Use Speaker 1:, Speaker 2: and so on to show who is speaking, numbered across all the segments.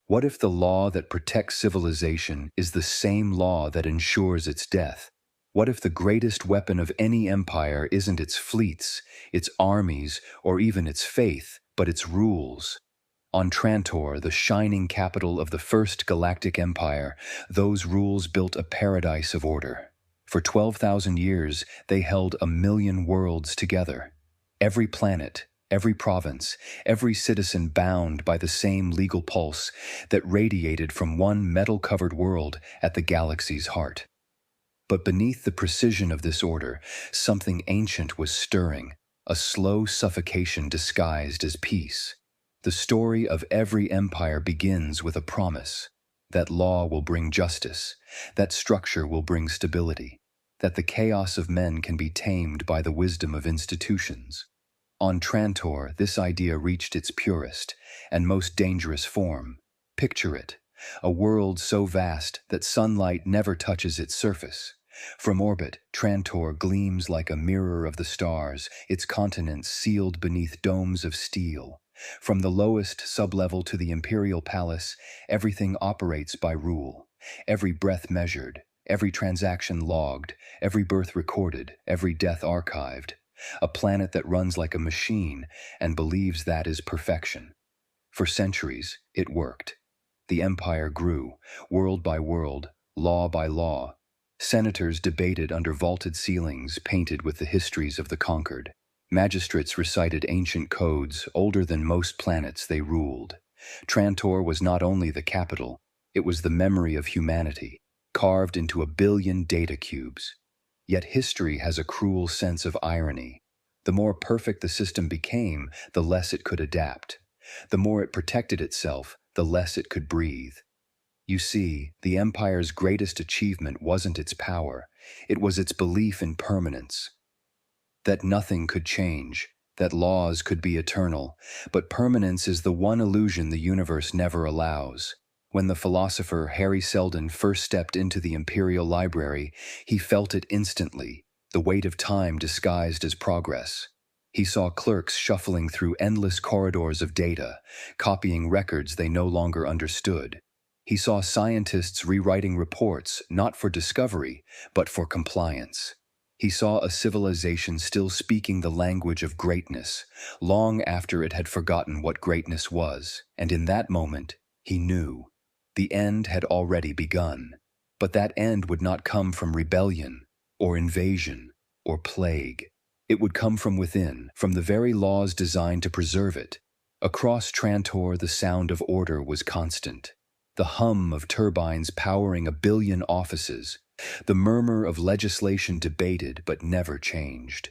Speaker 1: What if the law that protects civilization is the same law that ensures its death? What if the greatest weapon of any empire isn't its fleets, its armies, or even its faith, but its rules? On Trantor, the shining capital of the first Galactic Empire, those rules built a paradise of order. For 12,000 years, they held 1,000,000 worlds together. Every planet, every province, every citizen bound by the same legal pulse that radiated from one metal-covered world at the galaxy's heart. But beneath the precision of this order, something ancient was stirring, a slow suffocation disguised as peace. The story of every empire begins with a promise that law will bring justice, that structure will bring stability, that the chaos of men can be tamed by the wisdom of institutions. On Trantor, this idea reached its purest and most dangerous form. Picture it, a world so vast that sunlight never touches its surface. From orbit, Trantor gleams like a mirror of the stars, its continents sealed beneath domes of steel. From the lowest sublevel to the imperial palace, everything operates by rule. Every breath measured, every transaction logged, every birth recorded, every death archived. A planet that runs like a machine and believes that is perfection. For centuries, it worked. The empire grew, world by world, law by law. Senators debated under vaulted ceilings painted with the histories of the conquered. Magistrates recited ancient codes older than most planets they ruled. Trantor was not only the capital, it was the memory of humanity, carved into 1,000,000,000 data cubes. Yet history has a cruel sense of irony. The more perfect the system became, the less it could adapt. The more it protected itself, the less it could breathe. You see, the empire's greatest achievement wasn't its power, it was its belief in permanence. That nothing could change, that laws could be eternal, but permanence is the one illusion the universe never allows. When the philosopher Hari Seldon first stepped into the Imperial Library, he felt it instantly, the weight of time disguised as progress. He saw clerks shuffling through endless corridors of data, copying records they no longer understood. He saw scientists rewriting reports not for discovery, but for compliance. He saw a civilization still speaking the language of greatness, long after it had forgotten what greatness was, and in that moment, he knew. The end had already begun, but that end would not come from rebellion, or invasion, or plague. It would come from within, from the very laws designed to preserve it. Across Trantor, the sound of order was constant. The hum of turbines powering 1,000,000,000 offices, the murmur of legislation debated but never changed.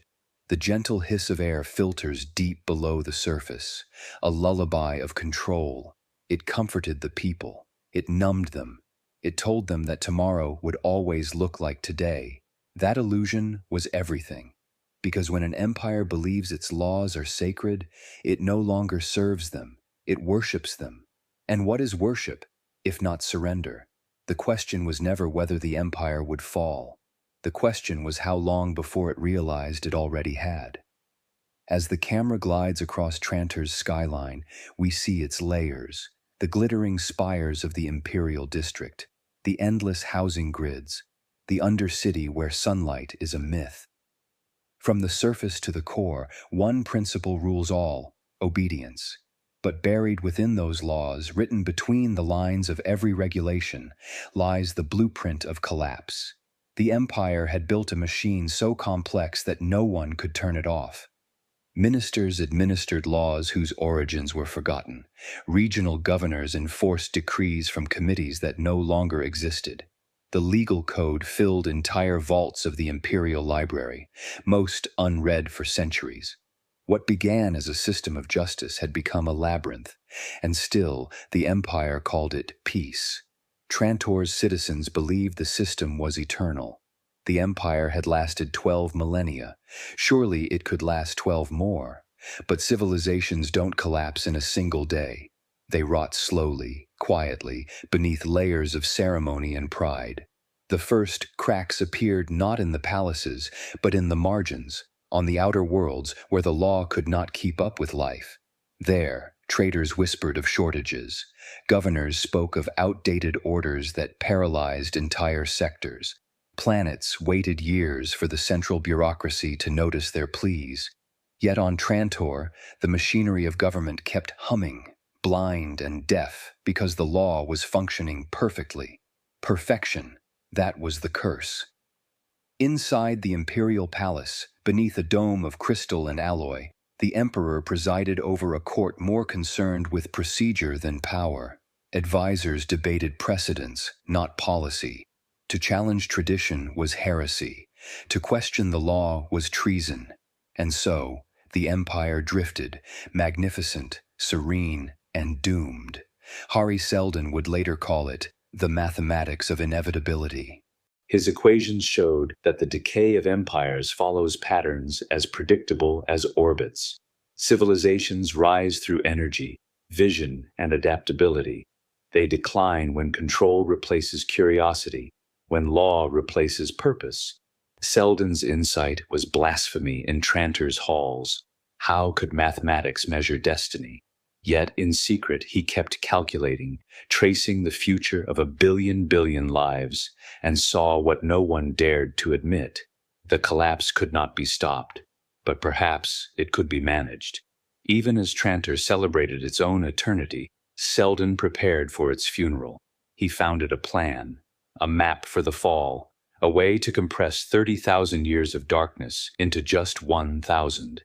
Speaker 1: The gentle hiss of air filters deep below the surface, a lullaby of control. It comforted the people. It numbed them. It told them that tomorrow would always look like today. That illusion was everything. Because when an empire believes its laws are sacred, it no longer serves them, it worships them. And what is worship, if not surrender? The question was never whether the empire would fall. The question was how long before it realized it already had. As the camera glides across Trantor's skyline, we see its layers, the glittering spires of the imperial district, the endless housing grids, the undercity where sunlight is a myth. From the surface to the core, one principle rules all: obedience. But buried within those laws, written between the lines of every regulation, lies the blueprint of collapse. The empire had built a machine so complex that no one could turn it off. Ministers administered laws whose origins were forgotten. Regional governors enforced decrees from committees that no longer existed. The legal code filled entire vaults of the Imperial Library, most unread for centuries. What began as a system of justice had become a labyrinth, and still the empire called it peace. Trantor's citizens believed the system was eternal. The empire had lasted 12 millennia. Surely it could last 12 more. But civilizations don't collapse in a single day. They rot slowly, quietly, beneath layers of ceremony and pride. The first cracks appeared not in the palaces, but in the margins, on the outer worlds where the law could not keep up with life. There, Traders whispered of shortages. Governors spoke of outdated orders that paralyzed entire sectors. Planets waited years for the central bureaucracy to notice their pleas. Yet on Trantor, the machinery of government kept humming, blind and deaf, because the law was functioning perfectly. Perfection, that was the curse. Inside the imperial palace, beneath a dome of crystal and alloy, the emperor presided over a court more concerned with procedure than power. Advisors debated precedents, not policy. To challenge tradition was heresy. To question the law was treason. And so, the empire drifted, magnificent, serene, and doomed. Hari Seldon would later call it the mathematics of inevitability.
Speaker 2: His equations showed that the decay of empires follows patterns as predictable as orbits. Civilizations rise through energy, vision, and adaptability. They decline when control replaces curiosity, when law replaces purpose. Seldon's insight was blasphemy in Trantor's halls. How could mathematics measure destiny? Yet, in secret, he kept calculating, tracing the future of a billion lives, and saw what no one dared to admit. The collapse could not be stopped, but perhaps it could be managed. Even as Trantor celebrated its own eternity, Seldon prepared for its funeral. He founded a plan, a map for the fall, a way to compress 30,000 years of darkness into just 1,000.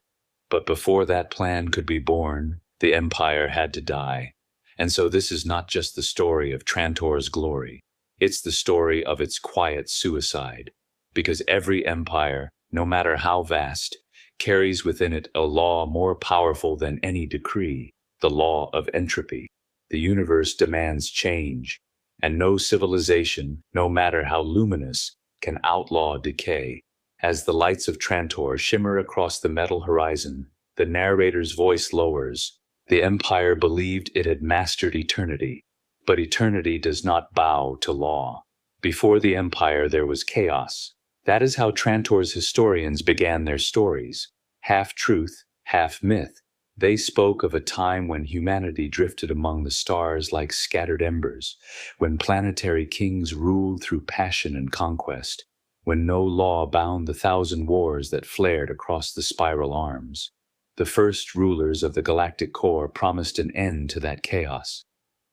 Speaker 2: But before that plan could be born, the empire had to die. And so this is not just the story of Trantor's glory. It's the story of its quiet suicide. Because every empire, no matter how vast, carries within it a law more powerful than any decree, the law of entropy. The universe demands change, and no civilization, no matter how luminous, can outlaw decay. As the lights of Trantor shimmer across the metal horizon, the narrator's voice lowers. The empire believed it had mastered eternity, but eternity does not bow to law. Before the empire there was chaos. That is how Trantor's historians began their stories. Half truth, half myth. They spoke of a time when humanity drifted among the stars like scattered embers, when planetary kings ruled through passion and conquest, when no law bound the 1,000 wars that flared across the spiral arms. The first rulers of the Galactic Core promised an end to that chaos.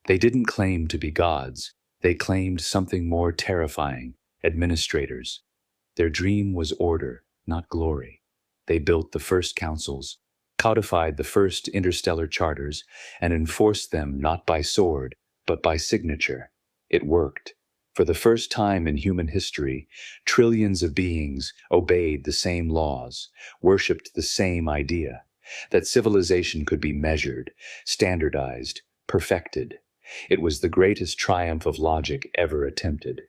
Speaker 2: They didn't claim to be gods. They claimed something more terrifying, administrators. Their dream was order, not glory. They built the first councils, codified the first interstellar charters, and enforced them not by sword, but by signature. It worked. For the first time in human history, trillions of beings obeyed the same laws, worshipped the same idea. That civilization could be measured, standardized, perfected. It was the greatest triumph of logic ever attempted.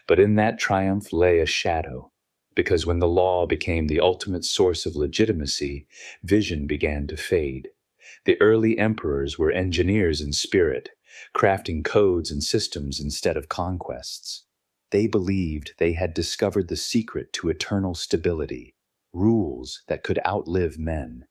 Speaker 2: But in that triumph lay a shadow, because when the law became the ultimate source of legitimacy, vision began to fade. The early emperors were engineers in spirit, crafting codes and systems instead of conquests. They believed they had discovered the secret to eternal stability, rules that could outlive men.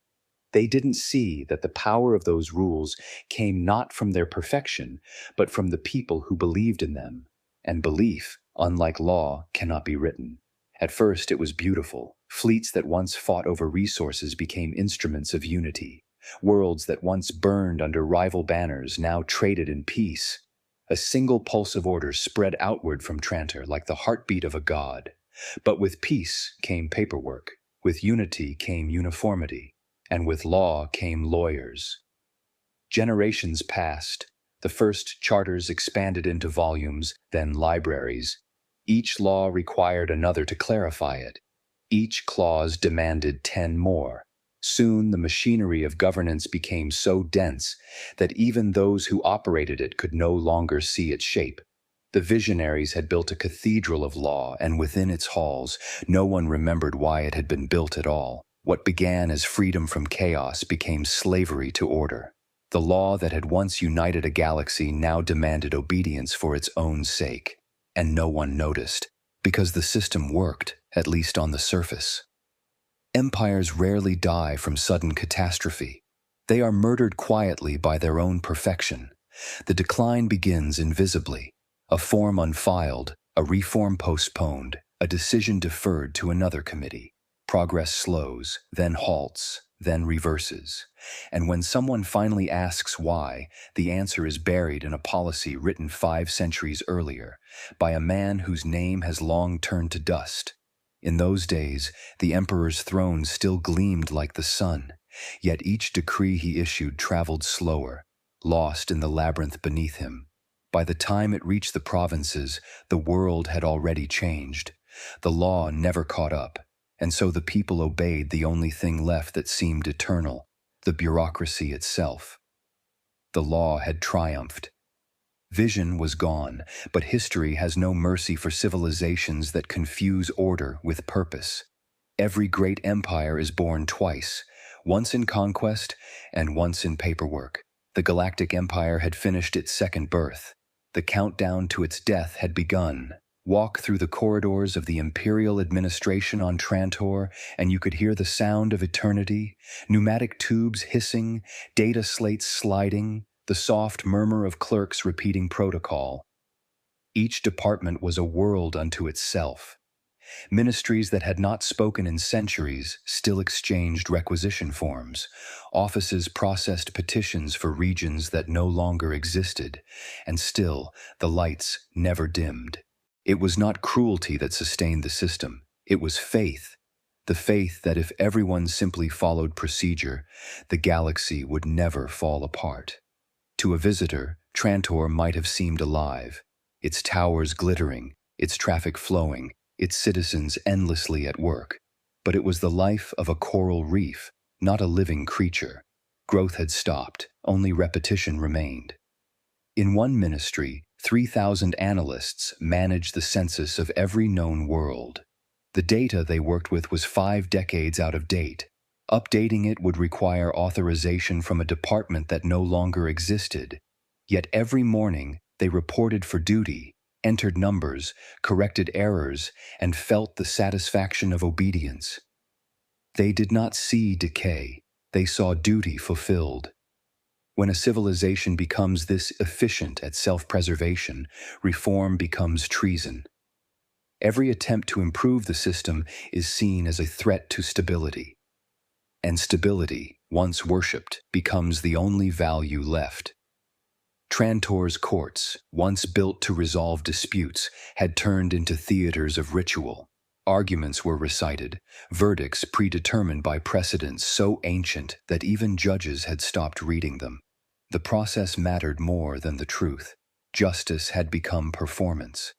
Speaker 2: They didn't see that the power of those rules came not from their perfection, but from the people who believed in them. And belief, unlike law, cannot be written. At first it was beautiful. Fleets that once fought over resources became instruments of unity. Worlds that once burned under rival banners now traded in peace. A single pulse of order spread outward from Trantor like the heartbeat of a god. But with peace came paperwork. With unity came uniformity. And with law came lawyers. Generations passed. The first charters expanded into volumes, then libraries. Each law required another to clarify it. Each clause demanded 10 more. Soon the machinery of governance became so dense that even those who operated it could no longer see its shape. The visionaries had built a cathedral of law, and within its halls, no one remembered why it had been built at all. What began as freedom from chaos became slavery to order. The law that had once united a galaxy now demanded obedience for its own sake. And no one noticed, because the system worked, at least on the surface. Empires rarely die from sudden catastrophe.
Speaker 1: They are murdered quietly by their own perfection. The decline begins invisibly, a form unfiled, a reform postponed, a decision deferred to another committee. Progress slows, then halts, then reverses. And when someone finally asks why, the answer is buried in a policy written 5 centuries earlier, by a man whose name has long turned to dust. In those days, the emperor's throne still gleamed like the sun, yet each decree he issued traveled slower, lost in the labyrinth beneath him. By the time it reached the provinces, the world had already changed. The law never caught up, and so the people obeyed the only thing left that seemed eternal, the bureaucracy itself. The law had triumphed. Vision was gone, but history has no mercy for civilizations that confuse order with purpose. Every great empire is born twice, once in conquest and once in paperwork. The Galactic Empire had finished its second birth. The countdown to its death had begun. Walk through the corridors of the Imperial administration on Trantor, and you could hear the sound of eternity, pneumatic tubes hissing, data slates sliding, the soft murmur of clerks repeating protocol. Each department was a world unto itself. Ministries that had not spoken in centuries still exchanged requisition forms. Offices processed petitions for regions that no longer existed, and still the lights never dimmed. It was not cruelty that sustained the system. It was faith. The faith that if everyone simply followed procedure, the galaxy would never fall apart. To a visitor, Trantor might have seemed alive, its towers glittering, its traffic flowing, its citizens endlessly at work. But it was the life of a coral reef, not a living creature. Growth had stopped, only repetition remained. In one ministry, 3,000 analysts managed the census of every known world. The data they worked with was 5 decades out of date. Updating it would require authorization from a department that no longer existed. Yet every morning, they reported for duty, entered numbers, corrected errors, and felt the satisfaction of obedience. They did not see decay, they saw duty fulfilled. When a civilization becomes this efficient at self-preservation, reform becomes treason. Every attempt to improve the system is seen as a threat to stability. And stability, once worshipped, becomes the only value left. Trantor's courts, once built to resolve disputes, had turned into theaters of ritual. Arguments were recited, verdicts predetermined by precedents so ancient that even judges had stopped reading them. The process mattered more than the truth. Justice had become performance.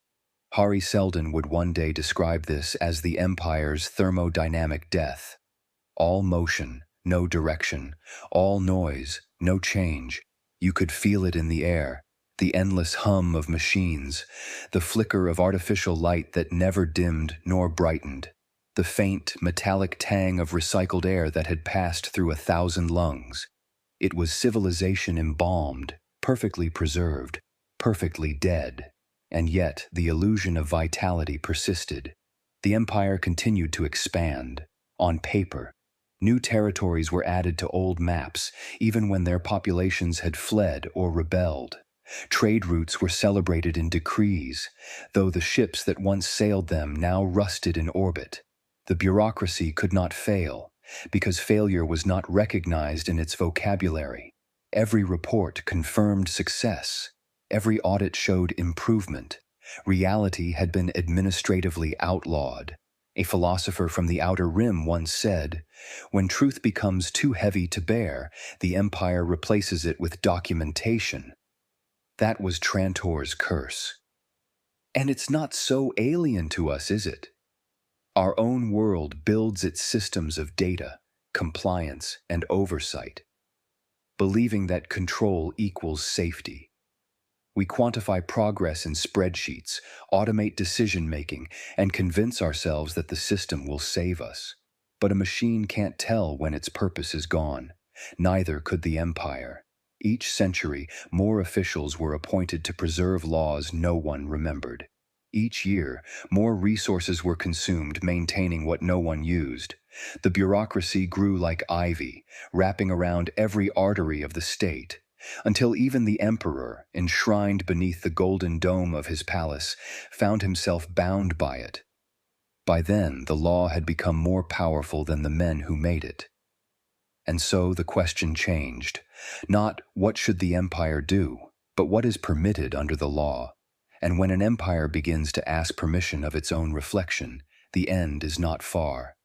Speaker 1: Hari Seldon would one day describe this as the empire's thermodynamic death. All motion, no direction. All noise, no change. You could feel it in the air, the endless hum of machines, the flicker of artificial light that never dimmed nor brightened, the faint, metallic tang of recycled air that had passed through 1,000 lungs. It was civilization embalmed, perfectly preserved, perfectly dead. And yet the illusion of vitality persisted. The empire continued to expand. On paper, new territories were added to old maps, even when their populations had fled or rebelled. Trade routes were celebrated in decrees, though the ships that once sailed them now rusted in orbit. The bureaucracy could not fail, because failure was not recognized in its vocabulary. Every report confirmed success. Every audit showed improvement. Reality had been administratively outlawed. A philosopher from the Outer Rim once said, "When truth becomes too heavy to bear, the empire replaces it with documentation." That was Trantor's curse. And it's not so alien to us, is it? Our own world builds its systems of data, compliance, and oversight, believing that control equals safety. We quantify progress in spreadsheets, automate decision-making, and convince ourselves that the system will save us. But a machine can't tell when its purpose is gone. Neither could the empire. Each century, more officials were appointed to preserve laws no one remembered. Each year, more resources were consumed maintaining what no one used. The bureaucracy grew like ivy, wrapping around every artery of the state, until even the emperor, enshrined beneath the golden dome of his palace, found himself bound by it. By then, the law had become more powerful than the men who made it. And so the question changed. Not what should the empire do, but what is permitted under the law. And when an empire begins to ask permission of its own reflection, the end is not far.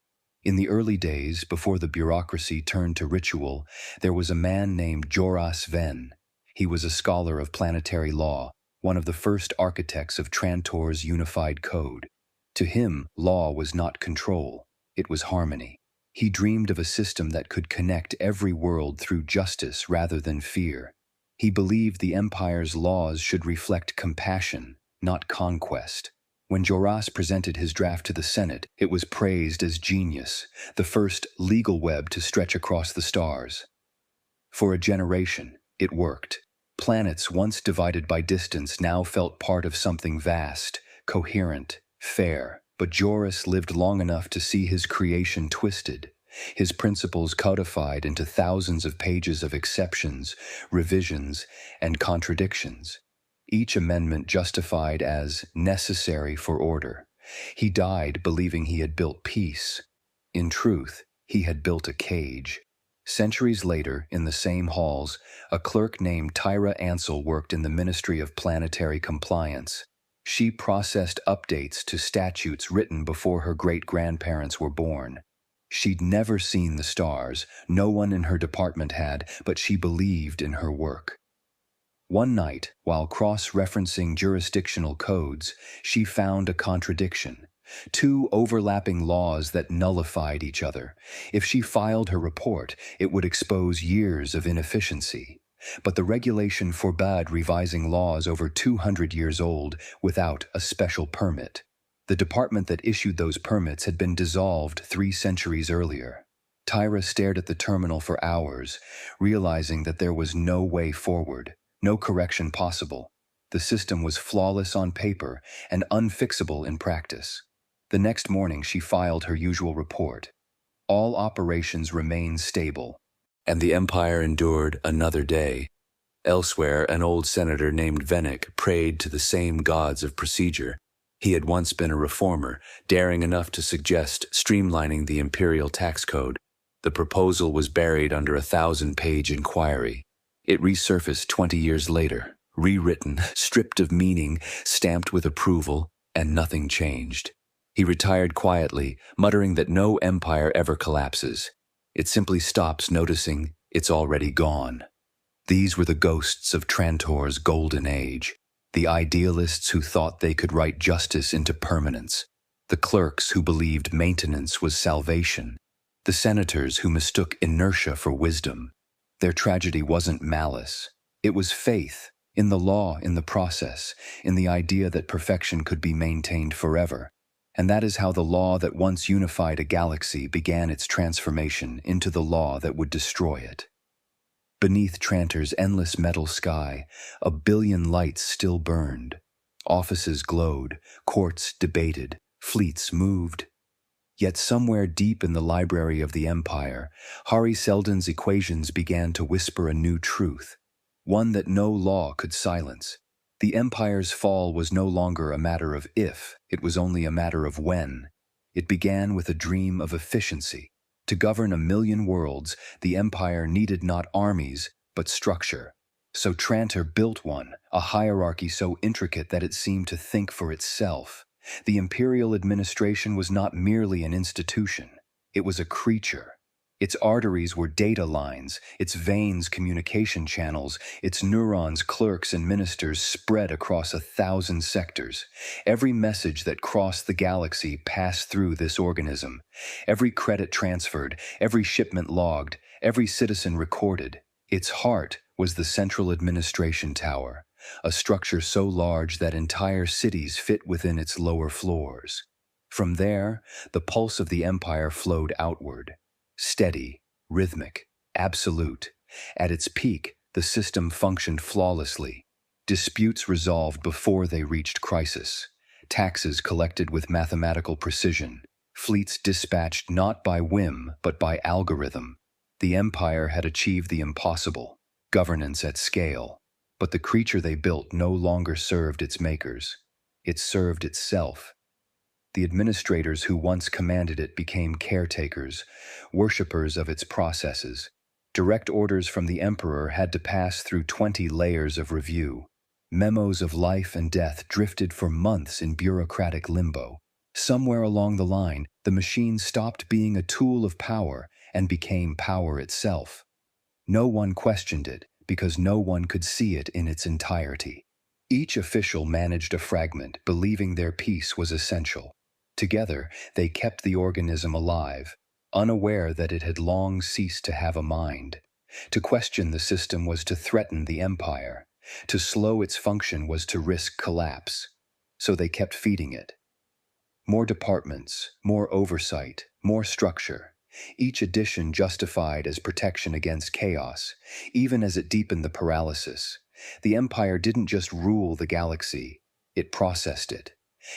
Speaker 1: In the early days, before the bureaucracy turned to ritual, there was a man named Joras Ven. He was a scholar of planetary law, one of the first architects of Trantor's unified code. To him, law was not control, it was harmony. He dreamed of a system that could connect every world through justice rather than fear. He believed the empire's laws should reflect compassion, not conquest. When Joras presented his draft to the Senate, it was praised as genius, the first legal web to stretch across the stars. For a generation, it worked. Planets once divided by distance now felt part of something vast, coherent, fair. But Joras lived long enough to see his creation twisted, his principles codified into thousands of pages of exceptions, revisions, and contradictions. Each amendment justified as necessary for order. He died believing he had built peace. In truth, he had built a cage. Centuries later, in the same halls, a clerk named Tyra Ansel worked in the Ministry of Planetary Compliance. She processed updates to statutes written before her great-grandparents were born. She'd never seen the stars, no one in her department had, but she believed in her work. One night, while cross-referencing jurisdictional codes, she found a contradiction. Two overlapping laws that nullified each other. If she filed her report, it would expose years of inefficiency. But the regulation forbade revising laws over 200 years old without a special permit. The department that issued those permits had been dissolved 3 centuries earlier. Tyra stared at the terminal for hours, realizing that there was no way forward, no correction possible. The system was flawless on paper and unfixable in practice. The next morning, she filed her usual report. All operations remained stable. And the empire endured another day. Elsewhere, an old senator named Vennick prayed to the same gods of procedure. He had once been a reformer, daring enough to suggest streamlining the imperial tax code. The proposal was buried under a 1,000-page inquiry. It resurfaced 20 years later, rewritten, stripped of meaning, stamped with approval, and nothing changed. He retired quietly, muttering that no empire ever collapses. It simply stops noticing it's already gone. These were the ghosts of Trantor's golden age, the idealists who thought they could write justice into permanence, the clerks who believed maintenance was salvation, the senators who mistook inertia for wisdom. Their tragedy wasn't malice. It was faith, in the law, in the process, in the idea that perfection could be maintained forever. And that is how the law that once unified a galaxy began its transformation into the law that would destroy it. Beneath Trantor's endless metal sky, a billion lights still burned. Offices glowed, courts debated, fleets moved. Yet somewhere deep in the library of the Empire, Hari Seldon's equations began to whisper a new truth, one that no law could silence. The Empire's fall was no longer a matter of if, it was only a matter of when. It began with a dream of efficiency. To govern 1,000,000 worlds, the Empire needed not armies, but structure. So Trantor built one, a hierarchy so intricate that it seemed to think for itself. The imperial administration was not merely an institution, it was a creature. Its arteries were data lines, its veins communication channels, its neurons clerks and ministers spread across 1,000 sectors. Every message that crossed the galaxy passed through this organism. Every credit transferred, every shipment logged, every citizen recorded. Its heart was the Central Administration Tower, a structure so large that entire cities fit within its lower floors. From there, the pulse of the Empire flowed outward. Steady, rhythmic, absolute. At its peak, the system functioned flawlessly. Disputes resolved before they reached crisis. taxes collected with mathematical precision, fleets dispatched not by whim but by algorithm. The empire had achieved the impossible, governance at scale, but the creature they built no longer served its makers. It served itself. The administrators who once commanded it became caretakers, worshippers of its processes. Direct orders from the emperor had to pass through 20 layers of review. Memos of life and death drifted for months in bureaucratic limbo. Somewhere along the line, the machine stopped being a tool of power and became power itself. No one questioned it because no one could see it in its entirety. Each official managed a fragment, believing their piece was essential. Together, they kept the organism alive, unaware that it had long ceased to have a mind. To question the system was to threaten the empire. To slow its function was to risk collapse. So they kept feeding it. More departments, more oversight, more structure. Each addition justified as protection against chaos, even as it deepened the paralysis. The empire didn't just rule the galaxy, it processed it.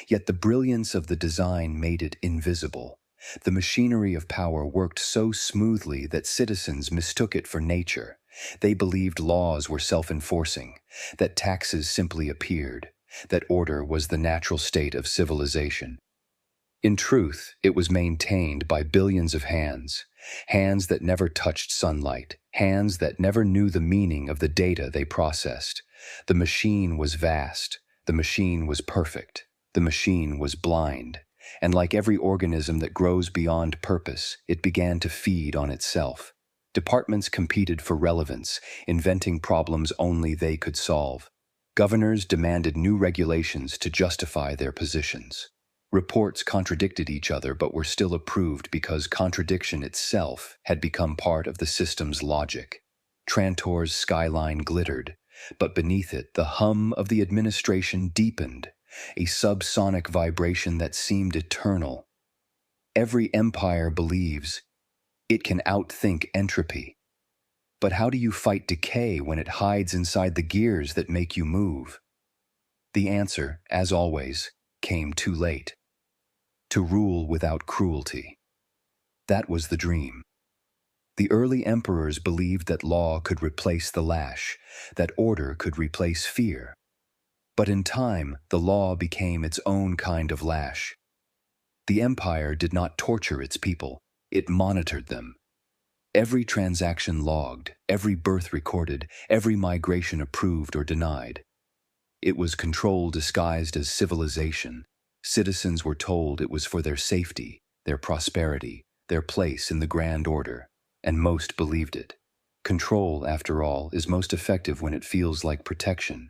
Speaker 1: Yet the brilliance of the design made it invisible. The machinery of power worked so smoothly that citizens mistook it for nature. They believed laws were self-enforcing, that taxes simply appeared, that order was the natural state of civilization. In truth, it was maintained by billions of hands, hands that never touched sunlight, hands that never knew the meaning of the data they processed. The machine was vast, the machine was perfect, the machine was blind, and like every organism that grows beyond purpose, it began to feed on itself. Departments competed for relevance, inventing problems only they could solve. Governors demanded new regulations to justify their positions. Reports contradicted each other but were still approved because contradiction itself had become part of the system's logic. Trantor's skyline glittered, but beneath it the hum of the administration deepened, a subsonic vibration that seemed eternal. Every empire believes it can outthink entropy. But how do you fight decay when it hides inside the gears that make you move? The answer, as always, came too late. To rule without cruelty. That was the dream. The early emperors believed that law could replace the lash, that order could replace fear. But in time, the law became its own kind of lash. The empire did not torture its people, it monitored them. Every transaction logged, every birth recorded, every migration approved or denied. It was control disguised as civilization. Citizens were told it was for their safety, their prosperity, their place in the grand order, and most believed it. Control, after all, is most effective when it feels like protection.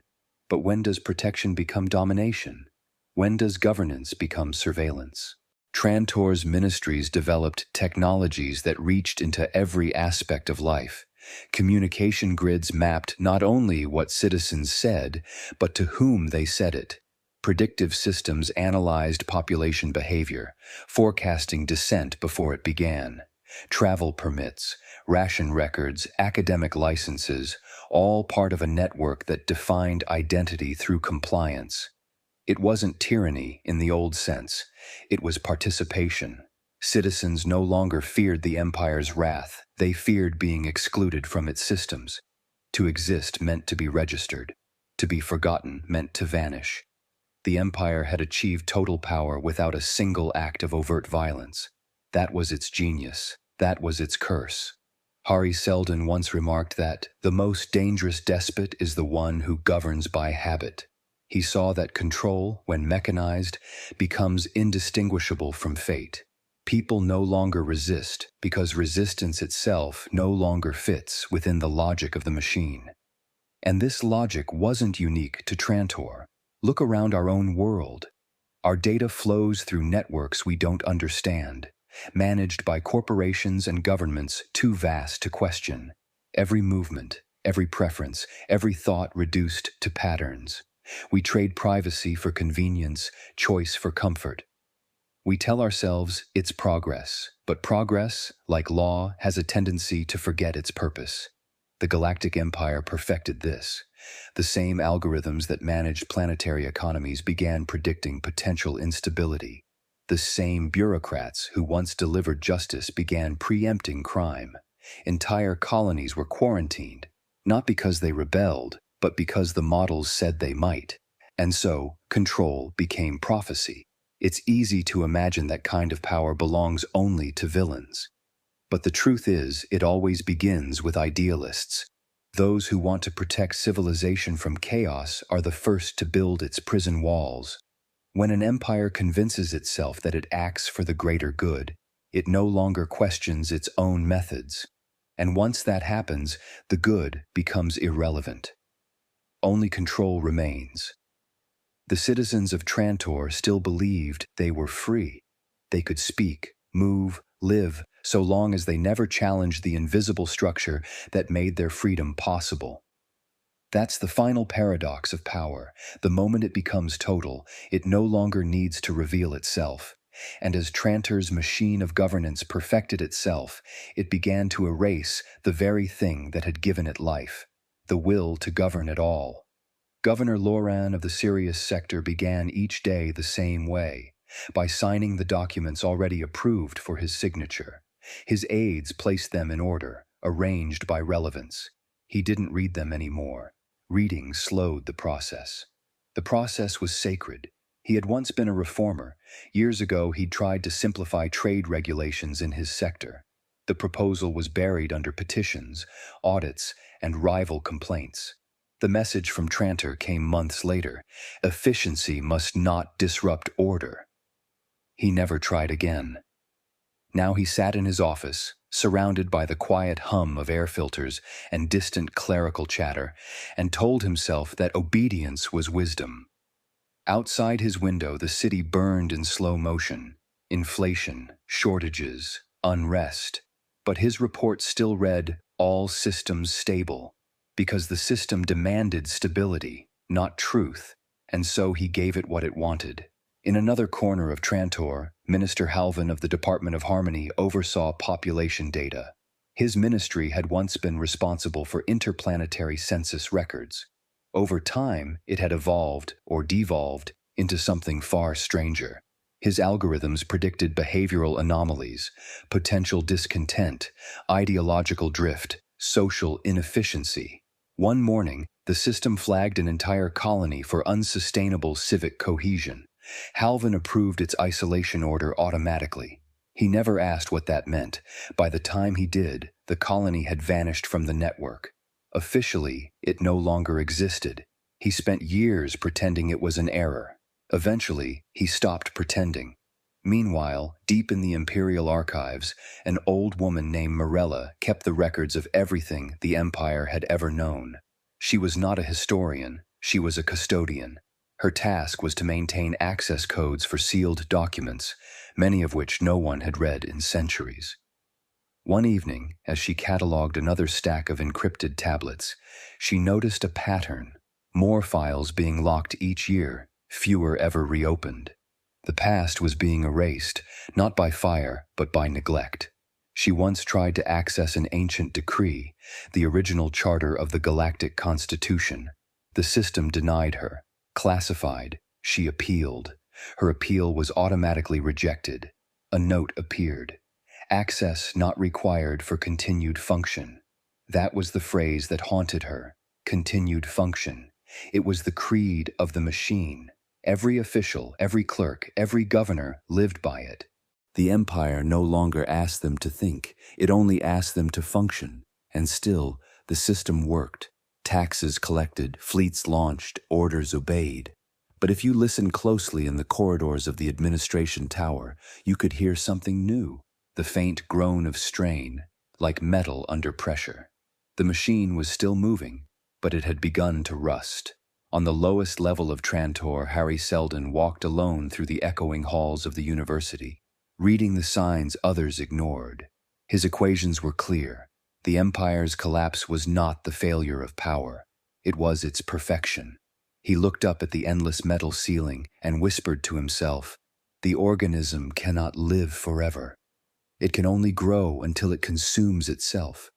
Speaker 1: But when does protection become domination? When does governance become surveillance? Trantor's ministries developed technologies that reached into every aspect of life. Communication grids mapped not only what citizens said, but to whom they said it. Predictive systems analyzed population behavior, forecasting dissent before it began. Travel permits, ration records, academic licenses, all part of a network that defined identity through compliance. It wasn't tyranny in the old sense. It was participation. Citizens no longer feared the empire's wrath. They feared being excluded from its systems. To exist meant to be registered. To be forgotten meant to vanish. The empire had achieved total power without a single act of overt violence. That was its genius. That was its curse. Hari Seldon once remarked that the most dangerous despot is the one who governs by habit. He saw that control, when mechanized, becomes indistinguishable from fate. People no longer resist because resistance itself no longer fits within the logic of the machine. And this logic wasn't unique to Trantor. Look around our own world. Our data flows through networks we don't understand, managed by corporations and governments too vast to question. Every movement, every preference, every thought reduced to patterns. We trade privacy for convenience, choice for comfort. We tell ourselves it's progress, but progress, like law, has a tendency to forget its purpose. The Galactic Empire perfected this. The same algorithms that managed planetary economies began predicting potential instability. The same bureaucrats who once delivered justice began preempting crime. Entire colonies were quarantined, not because they rebelled, but because the models said they might. And so, control became prophecy. It's easy to imagine that kind of power belongs only to villains. But the truth is, it always begins with idealists. Those who want to protect civilization from chaos are the first to build its prison walls. When an empire convinces itself that it acts for the greater good, it no longer questions its own methods. And once that happens, the good becomes irrelevant. Only control remains. The citizens of Trantor still believed they were free. They could speak, move, live, so long as they never challenged the invisible structure that made their freedom possible. That's the final paradox of power. The moment it becomes total, it no longer needs to reveal itself. And as Trantor's machine of governance perfected itself, it began to erase the very thing that had given it life, the will to govern at all. Governor Loran of the Sirius sector began each day the same way, by signing the documents already approved for his signature. His aides placed them in order, arranged by relevance. He didn't read them anymore. Reading slowed the process. The process was sacred. He had once been a reformer. Years ago, he'd tried to simplify trade regulations in his sector. The proposal was buried under petitions, audits, and rival complaints. The message from Trantor came months later. Efficiency must not disrupt order. He never tried again. Now he sat in his office, surrounded by the quiet hum of air filters and distant clerical chatter, and told himself that obedience was wisdom. Outside his window, the city burned in slow motion. Inflation, shortages, unrest. But his report still read, all systems stable, because the system demanded stability, not truth, and so he gave it what it wanted. In another corner of Trantor, Minister Halvin of the Department of Harmony oversaw population data. His ministry had once been responsible for interplanetary census records. Over time, it had evolved, or devolved, into something far stranger. His algorithms predicted behavioral anomalies, potential discontent, ideological drift, social inefficiency. One morning, the system flagged an entire colony for unsustainable civic cohesion. Halvin approved its isolation order automatically. He never asked what that meant. By the time he did, the colony had vanished from the network. Officially, it no longer existed. He spent years pretending it was an error. Eventually, he stopped pretending. Meanwhile, deep in the Imperial archives, an old woman named Morella kept the records of everything the Empire had ever known. She was not a historian, she was a custodian. Her task was to maintain access codes for sealed documents, many of which no one had read in centuries. One evening, as she catalogued another stack of encrypted tablets, she noticed a pattern, more files being locked each year, fewer ever reopened. The past was being erased, not by fire, but by neglect. She once tried to access an ancient decree, the original charter of the Galactic Constitution. The system denied her. Classified, she appealed. Her appeal was automatically rejected. A note appeared. Access not required for continued function. That was the phrase that haunted her. Continued function. It was the creed of the machine. Every official, every clerk, every governor lived by it. The Empire no longer asked them to think. It only asked them to function. And still, the system worked. Taxes collected, fleets launched, orders obeyed. But if you listened closely in the corridors of the administration tower, you could hear something new, the faint groan of strain, like metal under pressure. The machine was still moving, but it had begun to rust. On the lowest level of Trantor, Hari Seldon walked alone through the echoing halls of the university, reading the signs others ignored. His equations were clear. The Empire's collapse was not the failure of power. It was its perfection. He looked up at the endless metal ceiling and whispered to himself, "The organism cannot live forever. It can only grow until it consumes itself."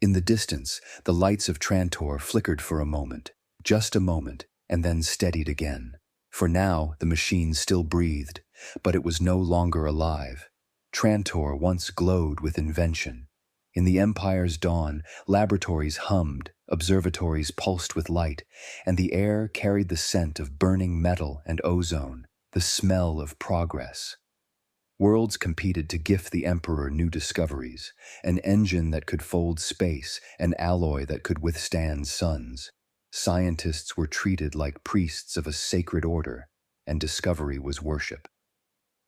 Speaker 1: In the distance, the lights of Trantor flickered for a moment, just a moment, and then steadied again. For now, the machine still breathed, but it was no longer alive. Trantor once glowed with invention. In the Empire's dawn, laboratories hummed, observatories pulsed with light, and the air carried the scent of burning metal and ozone, the smell of progress. Worlds competed to gift the Emperor new discoveries, an engine that could fold space, an alloy that could withstand suns. Scientists were treated like priests of a sacred order, and discovery was worship.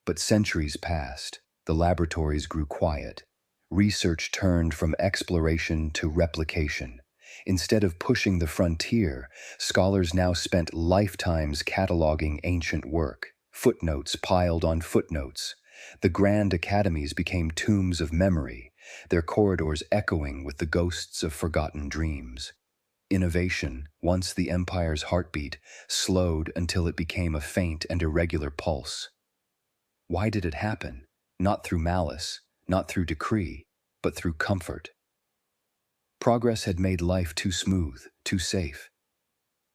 Speaker 1: But centuries passed, the laboratories grew quiet. Research turned from exploration to replication. Instead of pushing the frontier, scholars now spent lifetimes cataloging ancient work, footnotes piled on footnotes. The grand academies became tombs of memory, their corridors echoing with the ghosts of forgotten dreams. Innovation, once the Empire's heartbeat, slowed until it became a faint and irregular pulse. Why did it happen? Not through malice, not through decree, but through comfort. Progress had made life too smooth, too safe.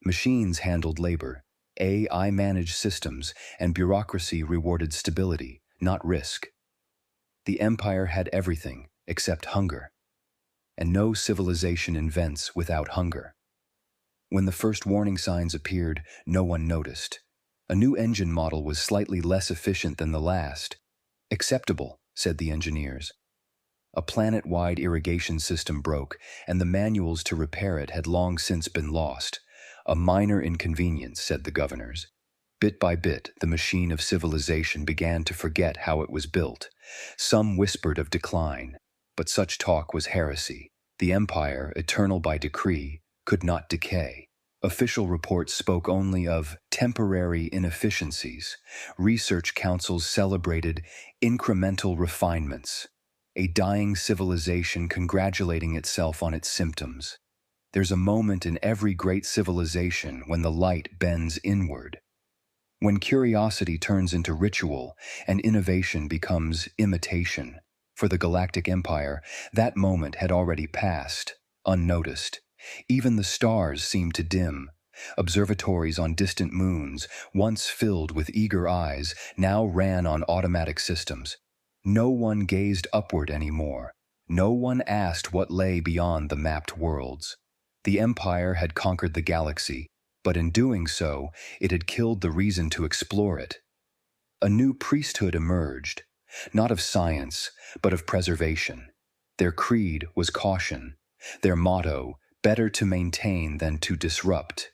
Speaker 1: Machines handled labor, AI managed systems, and bureaucracy rewarded stability, not risk. The Empire had everything except hunger. And no civilization invents without hunger. When the first warning signs appeared, no one noticed. A new engine model was slightly less efficient than the last. Acceptable, said the engineers. A planet-wide irrigation system broke, and the manuals to repair it had long since been lost. A minor inconvenience, said the governors. Bit by bit, the machine of civilization began to forget how it was built. Some whispered of decline, but such talk was heresy. The Empire, eternal by decree, could not decay. Official reports spoke only of temporary inefficiencies. Research councils celebrated incremental refinements. A dying civilization congratulating itself on its symptoms. There's a moment in every great civilization when the light bends inward. When curiosity turns into ritual and innovation becomes imitation. For the Galactic Empire, that moment had already passed, unnoticed. Even the stars seemed to dim. Observatories on distant moons, once filled with eager eyes, now ran on automatic systems. No one gazed upward anymore. No one asked what lay beyond the mapped worlds. The Empire had conquered the galaxy, but in doing so, it had killed the reason to explore it. A new priesthood emerged, not of science, but of preservation. Their creed was caution. Their motto, better to maintain than to disrupt.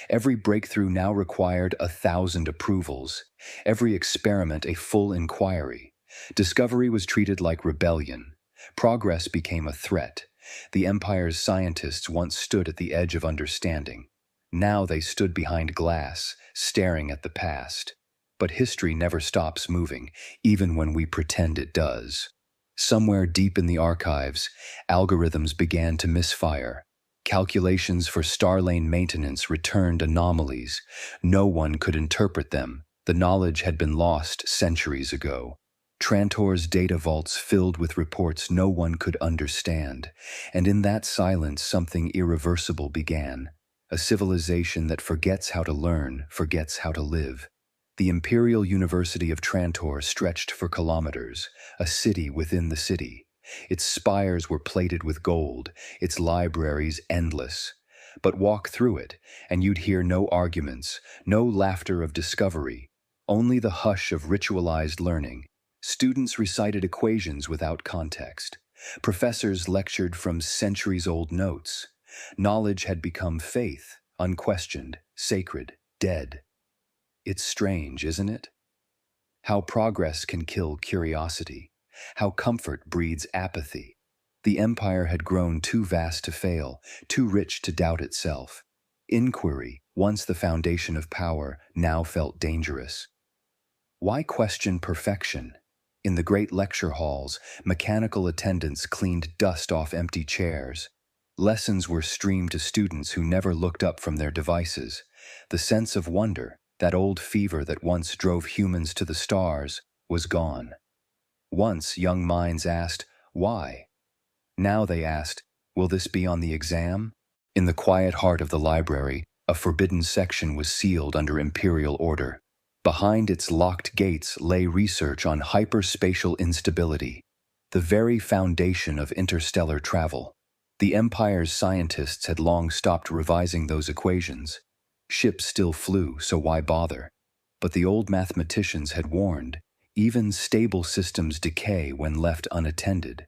Speaker 1: Every breakthrough now required 1,000 approvals. Every experiment a full inquiry. Discovery was treated like rebellion. Progress became a threat. The Empire's scientists once stood at the edge of understanding. Now they stood behind glass, staring at the past. But history never stops moving, even when we pretend it does. Somewhere deep in the archives, algorithms began to misfire. Calculations for Starlane maintenance returned anomalies. No one could interpret them. The knowledge had been lost centuries ago. Trantor's data vaults filled with reports no one could understand. And in that silence, something irreversible began. A civilization that forgets how to learn, forgets how to live. The Imperial University of Trantor stretched for kilometers, a city within the city. Its spires were plated with gold, its libraries endless. But walk through it, and you'd hear no arguments, no laughter of discovery, only the hush of ritualized learning. Students recited equations without context. Professors lectured from centuries-old notes. Knowledge had become faith, unquestioned, sacred, dead. It's strange, isn't it? How progress can kill curiosity. How comfort breeds apathy. The Empire had grown too vast to fail, too rich to doubt itself. Inquiry, once the foundation of power, now felt dangerous. Why question perfection? In the great lecture halls, mechanical attendants cleaned dust off empty chairs. Lessons were streamed to students who never looked up from their devices. The sense of wonder, that old fever that once drove humans to the stars, was gone. Once young minds asked, why? Now they asked, Will this be on the exam? In the quiet heart of the library, a forbidden section was sealed under imperial order. Behind its locked gates lay research on hyperspatial instability, the very foundation of interstellar travel. The Empire's scientists had long stopped revising those equations. Ships still flew, so why bother? But the old mathematicians had warned, even stable systems decay when left unattended.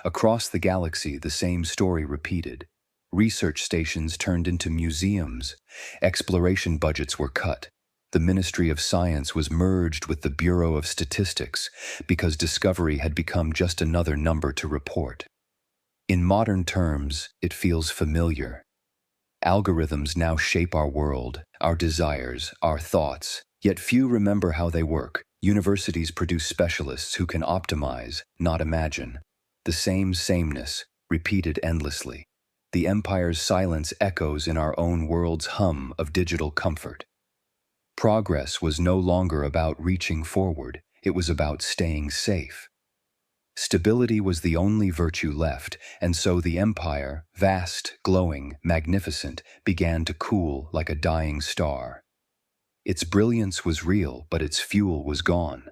Speaker 1: Across the galaxy, the same story repeated. Research stations turned into museums. Exploration budgets were cut. The Ministry of Science was merged with the Bureau of Statistics because discovery had become just another number to report. In modern terms, it feels familiar. Algorithms now shape our world, our desires, our thoughts, yet few remember how they work. Universities produce specialists who can optimize, not imagine. The same sameness, repeated endlessly. The Empire's silence echoes in our own world's hum of digital comfort. Progress was no longer about reaching forward, it was about staying safe. Stability was the only virtue left, and so the Empire, vast, glowing, magnificent, began to cool like a dying star. Its brilliance was real, but its fuel was gone.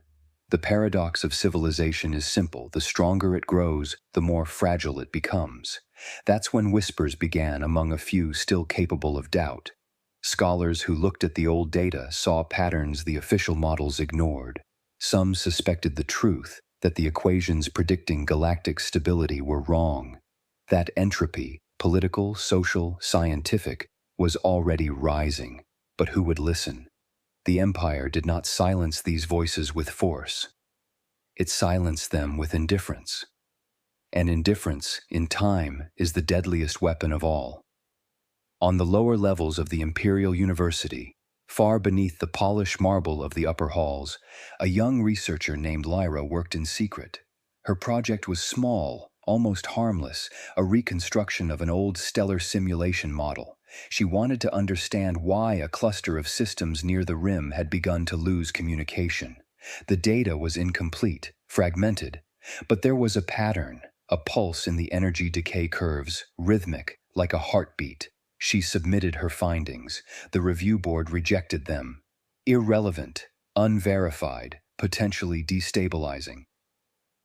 Speaker 1: The paradox of civilization is simple. The stronger it grows, the more fragile it becomes. That's when whispers began among a few still capable of doubt. Scholars who looked at the old data saw patterns the official models ignored. Some suspected the truth, that the equations predicting galactic stability were wrong. That entropy, political, social, scientific, was already rising. But who would listen? The Empire did not silence these voices with force. It silenced them with indifference. And indifference, in time, is the deadliest weapon of all. On the lower levels of the Imperial University, far beneath the polished marble of the upper halls, a young researcher named Lyra worked in secret. Her project was small, almost harmless, a reconstruction of an old stellar simulation model. She wanted to understand why a cluster of systems near the rim had begun to lose communication. The data was incomplete, fragmented, but there was a pattern, a pulse in the energy decay curves, rhythmic, like a heartbeat. She submitted her findings. The review board rejected them. Irrelevant, unverified, potentially destabilizing.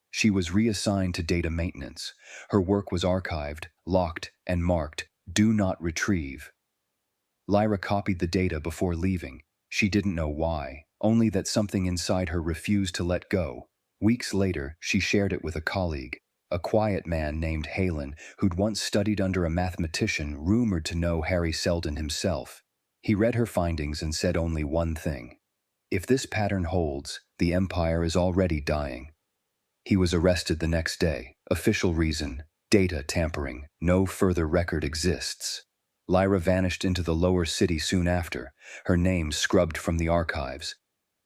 Speaker 1: She was reassigned to data maintenance. Her work was archived, locked, and marked, "Do not retrieve." Lyra copied the data before leaving. She didn't know why, only that something inside her refused to let go. Weeks later, she shared it with a colleague, a quiet man named Halen, who'd once studied under a mathematician rumored to know Hari Seldon himself. He read her findings and said only one thing: if this pattern holds, the Empire is already dying. He was arrested the next day. Official reason: data tampering. No further record exists. Lyra vanished into the lower city soon after, her name scrubbed from the archives.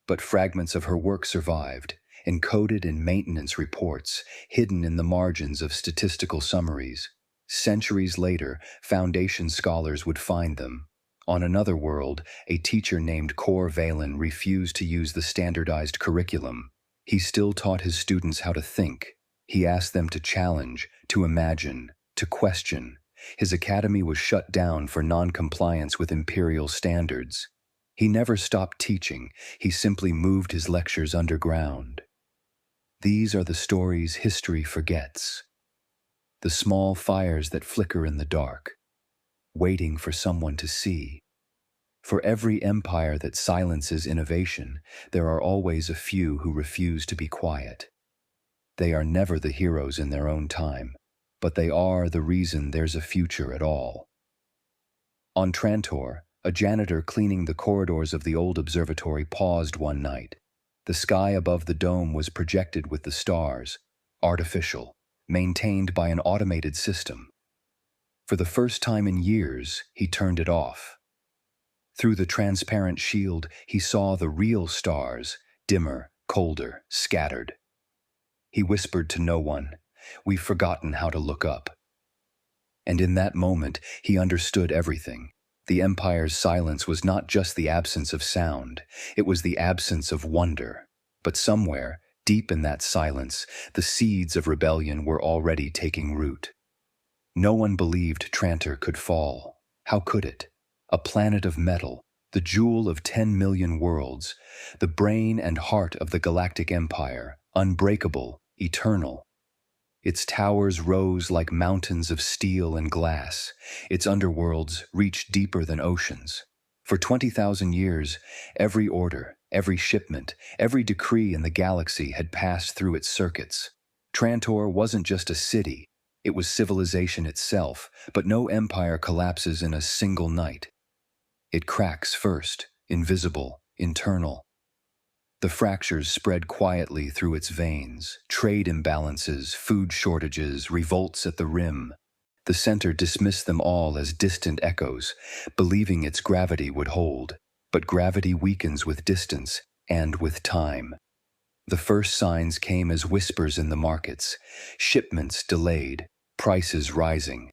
Speaker 1: But fragments of her work survived, encoded in maintenance reports, hidden in the margins of statistical summaries. Centuries later, Foundation scholars would find them. On another world, a teacher named Cor Valen refused to use the standardized curriculum. He still taught his students how to think. He asked them to challenge, to imagine, to question. His academy was shut down for non-compliance with imperial standards. He never stopped teaching, he simply moved his lectures underground. These are the stories history forgets. The small fires that flicker in the dark, waiting for someone to see. For every empire that silences innovation, there are always a few who refuse to be quiet. They are never the heroes in their own time, but they are the reason there's a future at all. On Trantor, a janitor cleaning the corridors of the old observatory paused one night. The sky above the dome was projected with the stars, artificial, maintained by an automated system. For the first time in years, he turned it off. Through the transparent shield, he saw the real stars, dimmer, colder, scattered. He whispered to no one, "We've forgotten how to look up." And in that moment, he understood everything. The Empire's silence was not just the absence of sound, it was the absence of wonder. But somewhere, deep in that silence, the seeds of rebellion were already taking root. No one believed Trantor could fall. How could it? A planet of metal, the jewel of 10 million worlds, the brain and heart of the Galactic Empire, unbreakable, eternal. Its towers rose like mountains of steel and glass. Its underworlds reached deeper than oceans. For 20,000 years, every order, every shipment, every decree in the galaxy had passed through its circuits. Trantor wasn't just a city, it was civilization itself, but no empire collapses in a single night. It cracks first, invisible, internal. The fractures spread quietly through its veins, trade imbalances, food shortages, revolts at the rim. The center dismissed them all as distant echoes, believing its gravity would hold. But gravity weakens with distance and with time. The first signs came as whispers in the markets, shipments delayed, prices rising.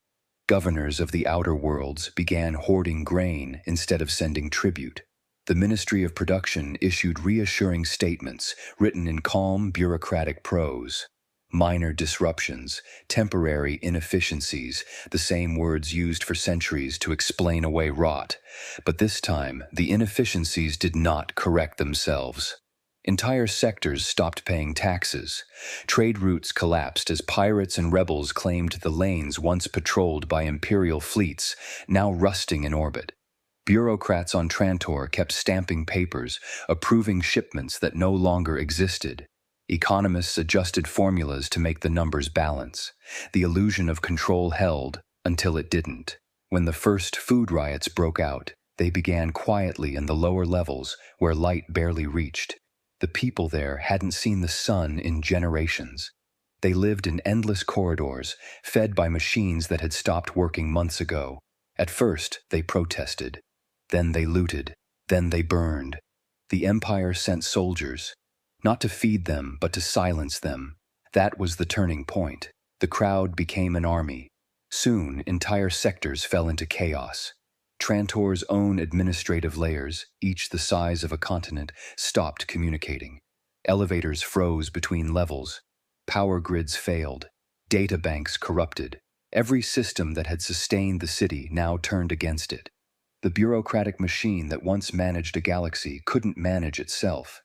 Speaker 1: Governors of the outer worlds began hoarding grain instead of sending tribute. The Ministry of Production issued reassuring statements written in calm, bureaucratic prose. Minor disruptions, temporary inefficiencies, the same words used for centuries to explain away rot. But this time, the inefficiencies did not correct themselves. Entire sectors stopped paying taxes. Trade routes collapsed as pirates and rebels claimed the lanes once patrolled by imperial fleets, now rusting in orbit. Bureaucrats on Trantor kept stamping papers, approving shipments that no longer existed. Economists adjusted formulas to make the numbers balance. The illusion of control held until it didn't. When the first food riots broke out, they began quietly in the lower levels where light barely reached. The people there hadn't seen the sun in generations. They lived in endless corridors, fed by machines that had stopped working months ago. At first, they protested. Then they looted. Then they burned. The Empire sent soldiers, not to feed them, but to silence them. That was the turning point. The crowd became an army. Soon, entire sectors fell into chaos. Trantor's own administrative layers, each the size of a continent, stopped communicating. Elevators froze between levels. Power grids failed. Data banks corrupted. Every system that had sustained the city now turned against it. The bureaucratic machine that once managed a galaxy couldn't manage itself.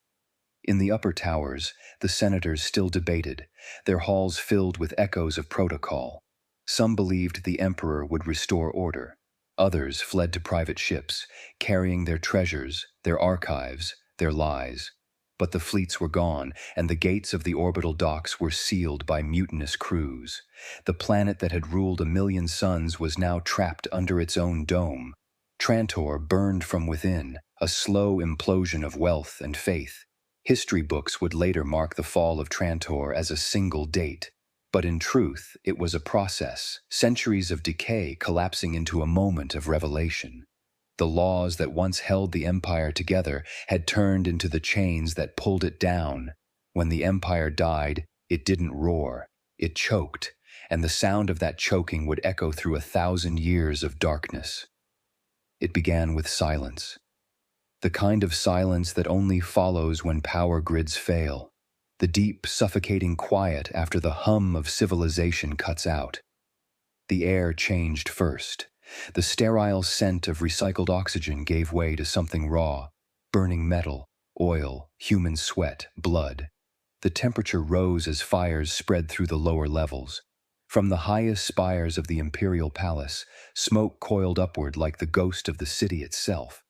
Speaker 1: In the upper towers, the senators still debated, their halls filled with echoes of protocol. Some believed the emperor would restore order. Others fled to private ships, carrying their treasures, their archives, their lies. But the fleets were gone, and the gates of the orbital docks were sealed by mutinous crews. The planet that had ruled 1,000,000 suns was now trapped under its own dome. Trantor burned from within, a slow implosion of wealth and faith. History books would later mark the fall of Trantor as a single date. But in truth, it was a process, centuries of decay collapsing into a moment of revelation. The laws that once held the empire together had turned into the chains that pulled it down. When the empire died, it didn't roar, it choked, and the sound of that choking would echo through 1,000 years of darkness. It began with silence. The kind of silence that only follows when power grids fail. The deep, suffocating quiet after the hum of civilization cuts out. The air changed first. The sterile scent of recycled oxygen gave way to something raw, burning metal, oil, human sweat, blood. The temperature rose as fires spread through the lower levels. From the highest spires of the imperial palace, smoke coiled upward like the ghost of the city itself.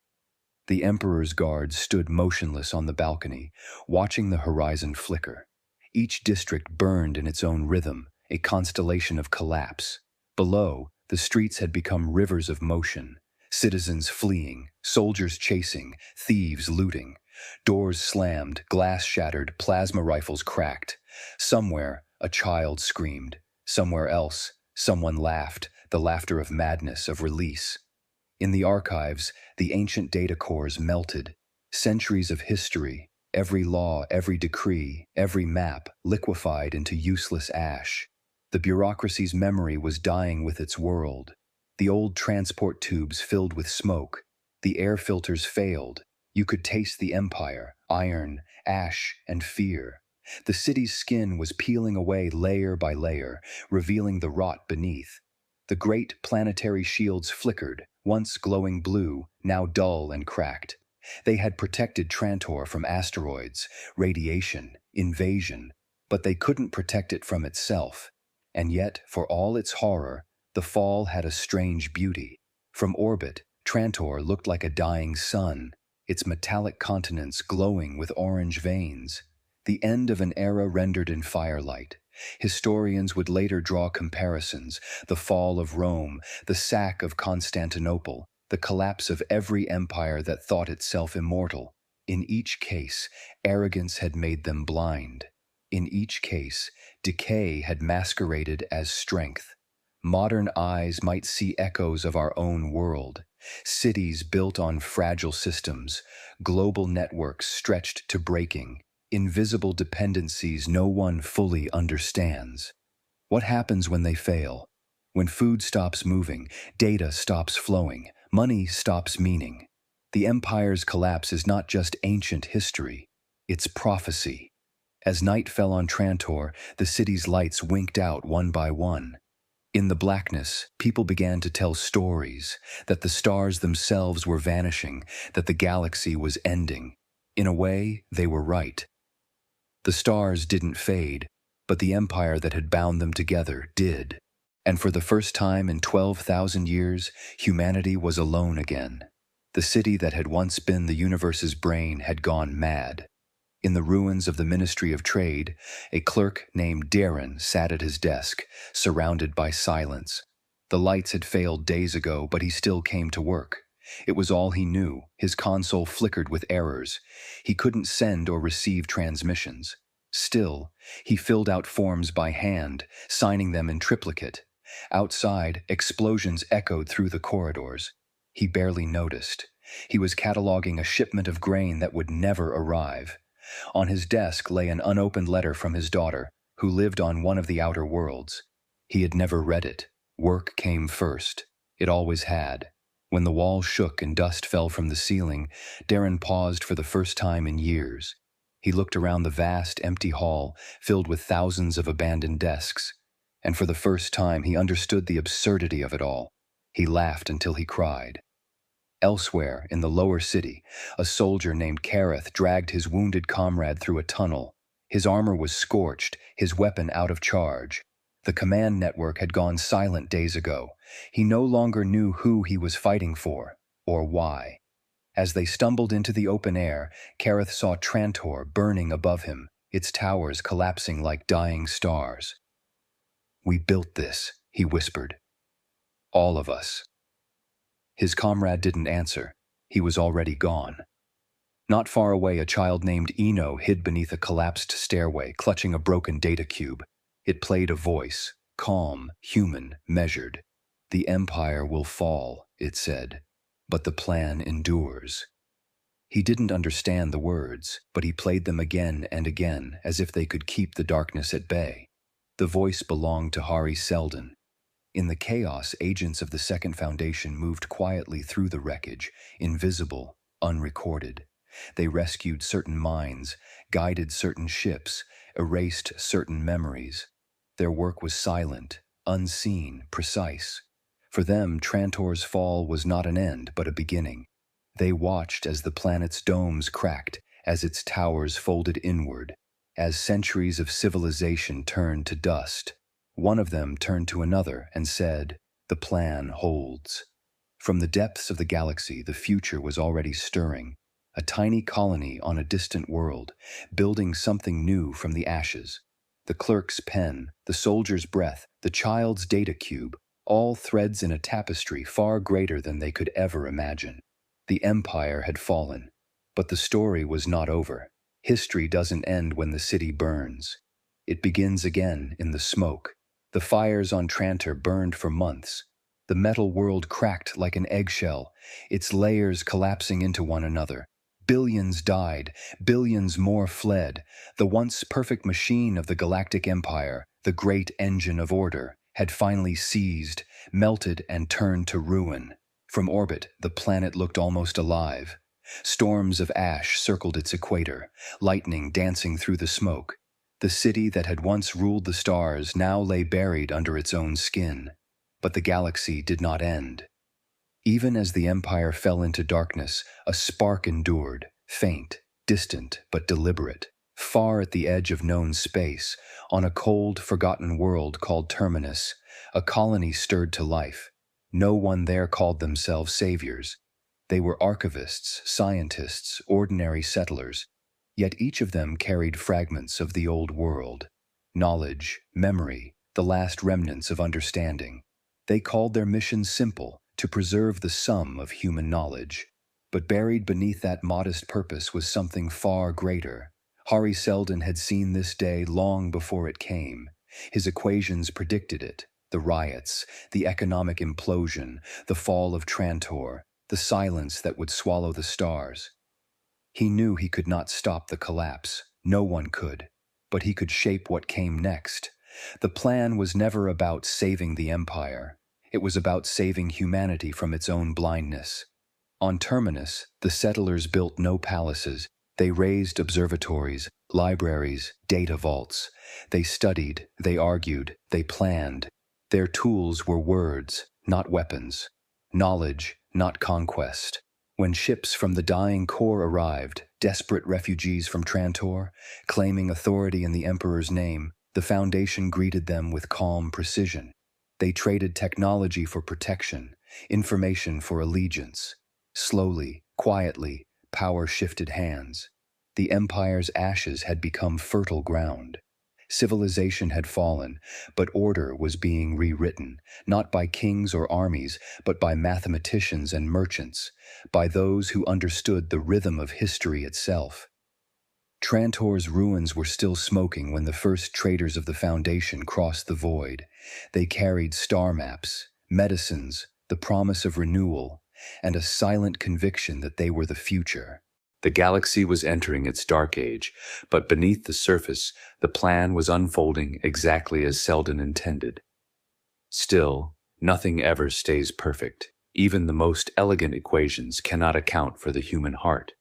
Speaker 1: The emperor's guards stood motionless on the balcony, watching the horizon flicker. Each district burned in its own rhythm, a constellation of collapse. Below, the streets had become rivers of motion, citizens fleeing, soldiers chasing, thieves looting. Doors slammed, glass shattered, plasma rifles cracked. Somewhere, a child screamed. Somewhere else, someone laughed, the laughter of madness, of release. In the archives, the ancient data cores melted. Centuries of history, every law, every decree, every map, liquefied into useless ash. The bureaucracy's memory was dying with its world. The old transport tubes filled with smoke. The air filters failed. You could taste the empire, iron, ash, and fear. The city's skin was peeling away layer by layer, revealing the rot beneath. The great planetary shields flickered, once glowing blue, now dull and cracked. They had protected Trantor from asteroids, radiation, invasion, but they couldn't protect it from itself. And yet, for all its horror, the fall had a strange beauty. From orbit, Trantor looked like a dying sun, its metallic continents glowing with orange veins. The end of an era rendered in firelight. Historians would later draw comparisons: the fall of Rome, the sack of Constantinople, the collapse of every empire that thought itself immortal. In each case, arrogance had made them blind. In each case, decay had masqueraded as strength. Modern eyes might see echoes of our own world. Cities built on fragile systems, global networks stretched to breaking, invisible dependencies no one fully understands. What happens when they fail? When food stops moving, data stops flowing, money stops meaning. The empire's collapse is not just ancient history, it's prophecy. As night fell on Trantor, the city's lights winked out one by one. In the blackness, people began to tell stories, that the stars themselves were vanishing, that the galaxy was ending. In a way, they were right. The stars didn't fade, but the empire that had bound them together did. And for the first time in 12,000 years, humanity was alone again. The city that had once been the universe's brain had gone mad. In the ruins of the Ministry of Trade, a clerk named Darren sat at his desk, surrounded by silence. The lights had failed days ago, but he still came to work. It was all he knew. His console flickered with errors. He couldn't send or receive transmissions. Still, he filled out forms by hand, signing them in triplicate. Outside, explosions echoed through the corridors. He barely noticed. He was cataloging a shipment of grain that would never arrive. On his desk lay an unopened letter from his daughter, who lived on one of the outer worlds. He had never read it. Work came first. It always had. When the wall shook and dust fell from the ceiling, Darren paused for the first time in years. He looked around the vast, empty hall, filled with thousands of abandoned desks. And for the first time, he understood the absurdity of it all. He laughed until he cried. Elsewhere, in the lower city, a soldier named Kareth dragged his wounded comrade through a tunnel. His armor was scorched, his weapon out of charge. The command network had gone silent days ago. He no longer knew who he was fighting for, or why. As they stumbled into the open air, Kareth saw Trantor burning above him, its towers collapsing like dying stars. "We built this," he whispered. "All of us." His comrade didn't answer. He was already gone. Not far away, a child named Eno hid beneath a collapsed stairway, clutching a broken data cube. It played a voice, calm, human, measured. "The Empire will fall," it said, "but the plan endures." He didn't understand the words, but he played them again and again, as if they could keep the darkness at bay. The voice belonged to Hari Seldon. In the chaos, agents of the Second Foundation moved quietly through the wreckage, invisible, unrecorded. They rescued certain minds, guided certain ships, erased certain memories. Their work was silent, unseen, precise. For them, Trantor's fall was not an end, but a beginning. They watched as the planet's domes cracked, as its towers folded inward, as centuries of civilization turned to dust. One of them turned to another and said, "The plan holds." From the depths of the galaxy, the future was already stirring. A tiny colony on a distant world, building something new from the ashes. The clerk's pen, the soldier's breath, the child's data cube, all threads in a tapestry far greater than they could ever imagine. The empire had fallen, but the story was not over. History doesn't end when the city burns. It begins again in the smoke. The fires on Trantor burned for months. The metal world cracked like an eggshell, its layers collapsing into one another. Billions died, billions more fled. The once perfect machine of the Galactic Empire, the great engine of order, had finally seized, melted, and turned to ruin. From orbit, the planet looked almost alive. Storms of ash circled its equator, lightning dancing through the smoke. The city that had once ruled the stars now lay buried under its own skin. But the galaxy did not end. Even as the Empire fell into darkness, a spark endured, faint, distant, but deliberate. Far at the edge of known space, on a cold, forgotten world called Terminus, a colony stirred to life. No one there called themselves saviors. They were archivists, scientists, ordinary settlers, yet each of them carried fragments of the old world. Knowledge, memory, the last remnants of understanding. They called their mission simple, to preserve the sum of human knowledge. But buried beneath that modest purpose was something far greater. Hari Seldon had seen this day long before it came. His equations predicted it: the riots, the economic implosion, the fall of Trantor, the silence that would swallow the stars. He knew he could not stop the collapse. No one could. But he could shape what came next. The plan was never about saving the Empire. It was about saving humanity from its own blindness. On Terminus, the settlers built no palaces. They raised observatories, libraries, data vaults. They studied, they argued, they planned. Their tools were words, not weapons. Knowledge, not conquest. When ships from the dying core arrived, desperate refugees from Trantor, claiming authority in the Emperor's name, the Foundation greeted them with calm precision. They traded technology for protection, information for allegiance. Slowly, quietly, power shifted hands. The Empire's ashes had become fertile ground. Civilization had fallen, but order was being rewritten, not by kings or armies, but by mathematicians and merchants, by those who understood the rhythm of history itself. Trantor's ruins were still smoking when the first traders of the Foundation crossed the void. They carried star maps, medicines, the promise of renewal, and a silent conviction that they were the future.
Speaker 2: The galaxy was entering its dark age, but beneath the surface, the plan was unfolding exactly as Seldon intended. Still, nothing ever stays perfect. Even the most elegant equations cannot account for the human heart.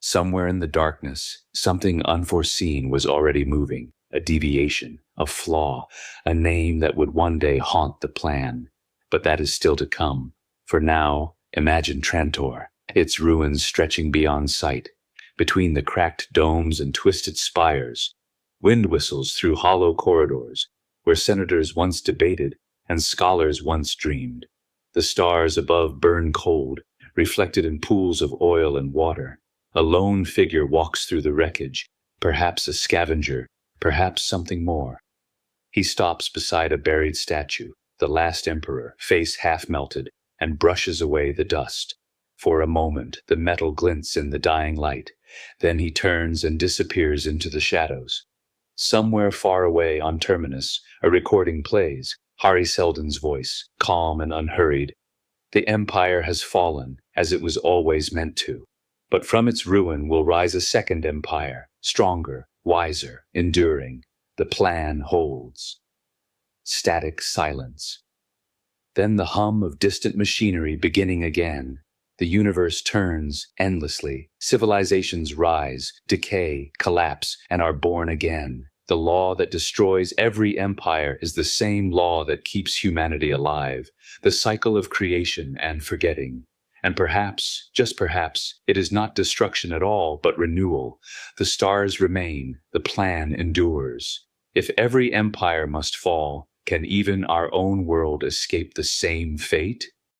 Speaker 2: Somewhere in the darkness, something unforeseen was already moving, a deviation, a flaw, a name that would one day haunt the plan. But that is still to come. For now, imagine Trantor, its ruins stretching beyond sight, between the cracked domes and twisted spires, wind whistles through hollow corridors, where senators once debated and scholars once dreamed. The stars above burn cold, reflected in pools of oil and water. A lone figure walks through the wreckage, perhaps a scavenger, perhaps something more. He stops beside a buried statue, the last emperor, face half melted, and brushes away the dust. For a moment, the metal glints in the dying light. Then he turns and disappears into the shadows. Somewhere far away on Terminus, a recording plays, Hari Seldon's voice, calm and unhurried. The Empire has fallen, as it was always meant to. But from its ruin will rise a second empire, stronger, wiser, enduring. The plan holds. Static silence. Then the hum of distant machinery beginning again. The universe turns endlessly. Civilizations rise, decay, collapse, and are born again. The law that destroys every empire is the same law that keeps humanity alive. The cycle of creation and forgetting. And perhaps, just perhaps, it is not destruction at all, but renewal. The stars remain, the plan endures. If every empire must fall, can even our own world escape the same fate?